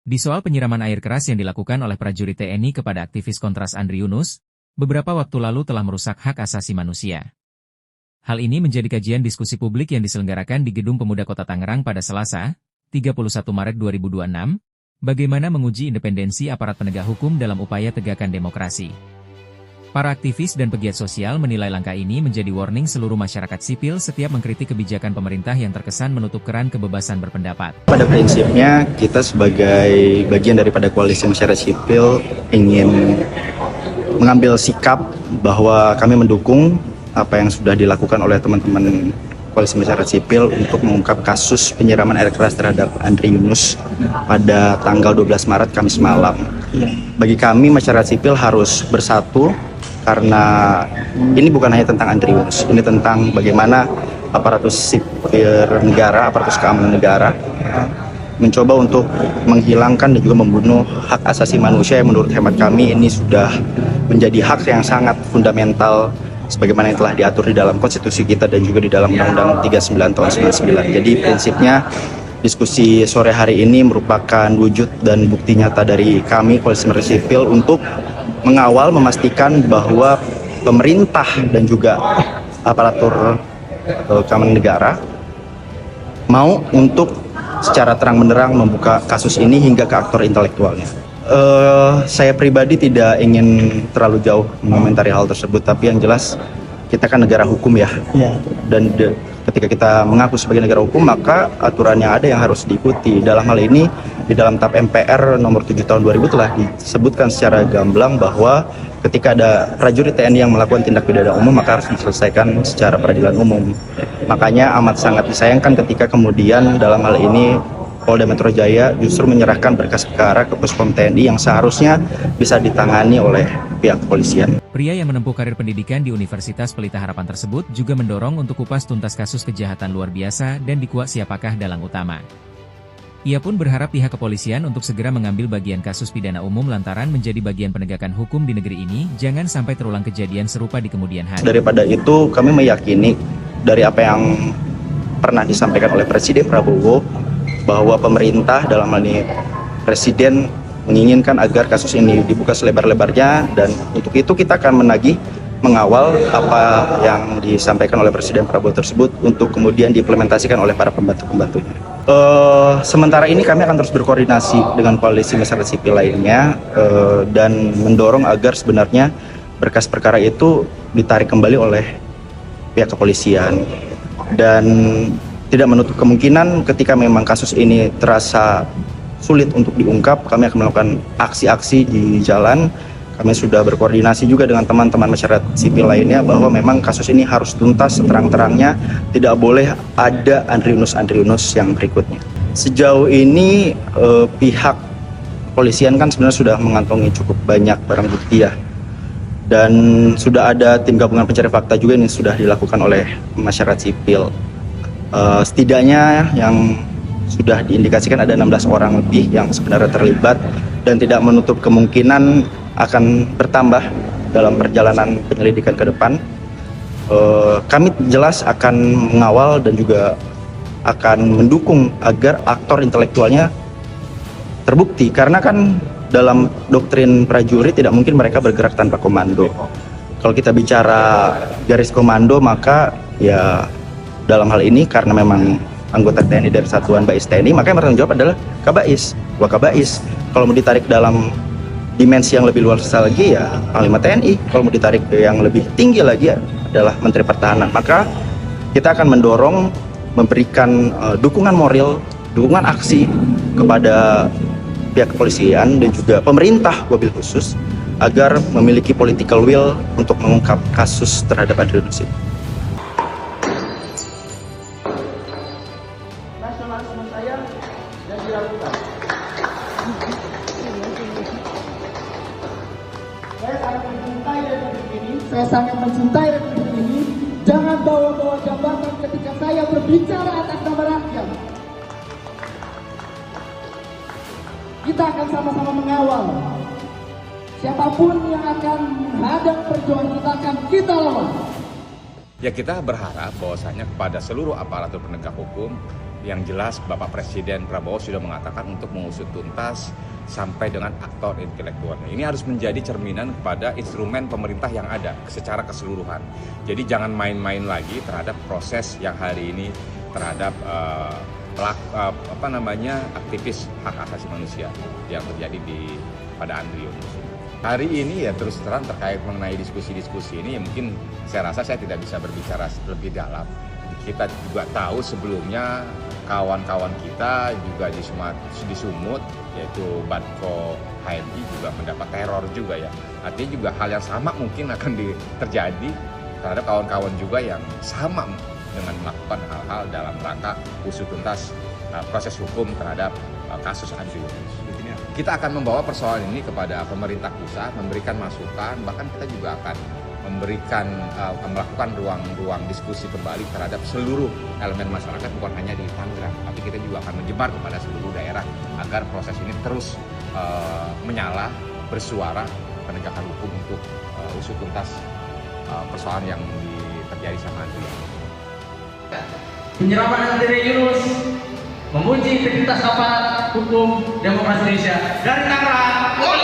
Di soal penyiraman air keras yang dilakukan oleh prajurit TNI kepada aktivis Kontras Andri Yunus, beberapa waktu lalu telah merusak hak asasi manusia. Hal ini menjadi kajian diskusi publik yang diselenggarakan di Gedung Pemuda Kota Tangerang pada Selasa, 31 Maret 2026, bagaimana menguji independensi aparat penegak hukum dalam upaya tegakkan demokrasi. Para aktivis dan pegiat sosial menilai langkah ini menjadi warning seluruh masyarakat sipil setiap mengkritik kebijakan pemerintah yang terkesan menutup keran kebebasan berpendapat. Pada prinsipnya, kita sebagai bagian daripada koalisi masyarakat sipil ingin mengambil sikap bahwa kami mendukung apa yang sudah dilakukan oleh teman-teman koalisi masyarakat sipil untuk mengungkap kasus penyiraman air keras terhadap Andri Yunus pada tanggal 12 Maret Kamis malam. Bagi kami masyarakat sipil harus bersatu karena ini bukan hanya tentang Andri Yunus, ini tentang bagaimana aparatus sipil negara, aparatus keamanan negara mencoba untuk menghilangkan dan juga membunuh hak asasi manusia yang menurut hemat kami ini sudah menjadi hak yang sangat fundamental sebagaimana yang telah diatur di dalam konstitusi kita dan juga di dalam Undang-Undang 39 tahun 99. Jadi prinsipnya diskusi sore hari ini merupakan wujud dan bukti nyata dari kami koalisi masyarakat sipil untuk mengawal memastikan bahwa pemerintah dan juga aparatur keamanan negara mau untuk secara terang benderang membuka kasus ini hingga ke aktor intelektualnya. Saya pribadi tidak ingin terlalu jauh mengomentari hal tersebut, tapi yang jelas kita kan negara hukum ya. Dan ketika kita mengaku sebagai negara hukum, maka aturan yang ada yang harus diikuti. Dalam hal ini, di dalam TAP MPR nomor 7 tahun 2000 telah disebutkan secara gamblang bahwa ketika ada prajurit TNI yang melakukan tindak pidana umum, maka harus diselesaikan secara peradilan umum. Makanya amat sangat disayangkan ketika kemudian dalam hal ini Polda Metro Jaya justru menyerahkan berkas perkara ke Puspom TNI yang seharusnya bisa ditangani oleh pihak kepolisian. Pria yang menempuh karir pendidikan di Universitas Pelita Harapan tersebut juga mendorong untuk kupas tuntas kasus kejahatan luar biasa dan dikuak siapakah dalang utama. Ia pun berharap pihak kepolisian untuk segera mengambil bagian kasus pidana umum lantaran menjadi bagian penegakan hukum di negeri ini, jangan sampai terulang kejadian serupa di kemudian hari. Daripada itu, kami meyakini dari apa yang pernah disampaikan oleh Presiden Prabowo, bahwa pemerintah dalam hal ini Presiden menginginkan agar kasus ini dibuka selebar-lebarnya, dan untuk itu kita akan mengawal apa yang disampaikan oleh Presiden Prabowo tersebut untuk kemudian diimplementasikan oleh para pembantu-pembantunya. Sementara ini kami akan terus berkoordinasi dengan koalisi masyarakat sipil lainnya dan mendorong agar sebenarnya berkas perkara itu ditarik kembali oleh pihak kepolisian, dan tidak menutup kemungkinan ketika memang kasus ini terasa sulit untuk diungkap, kami akan melakukan aksi-aksi di jalan. Kami sudah berkoordinasi juga dengan teman-teman masyarakat sipil lainnya bahwa memang kasus ini harus tuntas seterang-terangnya, tidak boleh ada Andri Yunus yang berikutnya. Sejauh ini pihak kepolisian kan sebenarnya sudah mengantongi cukup banyak barang bukti ya, dan sudah ada tim gabungan pencari fakta juga yang sudah dilakukan oleh masyarakat sipil. Setidaknya yang sudah diindikasikan ada 16 orang lebih yang sebenarnya terlibat, dan tidak menutup kemungkinan akan bertambah dalam perjalanan penyelidikan ke depan. Kami jelas akan mengawal dan juga akan mendukung agar aktor intelektualnya terbukti, karena kan dalam doktrin prajurit tidak mungkin mereka bergerak tanpa komando. Kalau kita bicara garis komando, maka ya dalam hal ini karena memang anggota TNI dari Satuan Bais TNI, maka yang bertanggung jawab adalah Kabais, Wakabais. Kalau mau ditarik dalam dimensi yang lebih luas lagi ya Panglima TNI. Kalau mau ditarik ke yang lebih tinggi lagi ya adalah Menteri Pertahanan. Maka kita akan mendorong, memberikan dukungan moral, dukungan aksi kepada pihak kepolisian dan juga pemerintah wabil khusus agar memiliki political will untuk mengungkap kasus terhadap Andri Yunus. Nasionalisme saya yang dilakukan. Saya sangat mencintai republik ini. Saya sangat mencintai republik ini. Jangan bawa-bawa jabatan ketika saya berbicara atas nama rakyat. Kita akan sama-sama mengawal. Siapapun yang akan menghadang perjuangan kita akan kita lawan. Ya, kita berharap bahwasanya kepada seluruh aparatur penegak hukum Yang jelas Bapak Presiden Prabowo sudah mengatakan untuk mengusut tuntas sampai dengan aktor intelektualnya. Ini harus menjadi cerminan kepada instrumen pemerintah yang ada secara keseluruhan. Jadi jangan main-main lagi terhadap proses yang hari ini terhadap aktivis hak asasi manusia yang terjadi pada Andri Yunus. Hari ini ya terus terang terkait mengenai diskusi-diskusi ini ya mungkin saya rasa saya tidak bisa berbicara lebih dalam. Kita juga tahu sebelumnya kawan-kawan kita juga di Sumut yaitu Batko HMI juga mendapat teror juga ya. Artinya juga hal yang sama mungkin akan terjadi terhadap kawan-kawan juga yang sama dengan melakukan hal-hal dalam rangka usut tuntas proses hukum terhadap kasus Andri Yunus. Kita akan membawa persoalan ini kepada pemerintah pusat, memberikan masukan, bahkan kita juga akan melakukan ruang diskusi kembali terhadap seluruh elemen masyarakat, bukan hanya di Tangerang, tapi kita juga akan menyebar kepada seluruh daerah agar proses ini terus menyala, bersuara penegakan hukum untuk usut tuntas persoalan yang terjadi sama Andri. Penyeraman Andri Yunus memuji integritas aparat hukum demokrasi Indonesia dari Tangerang.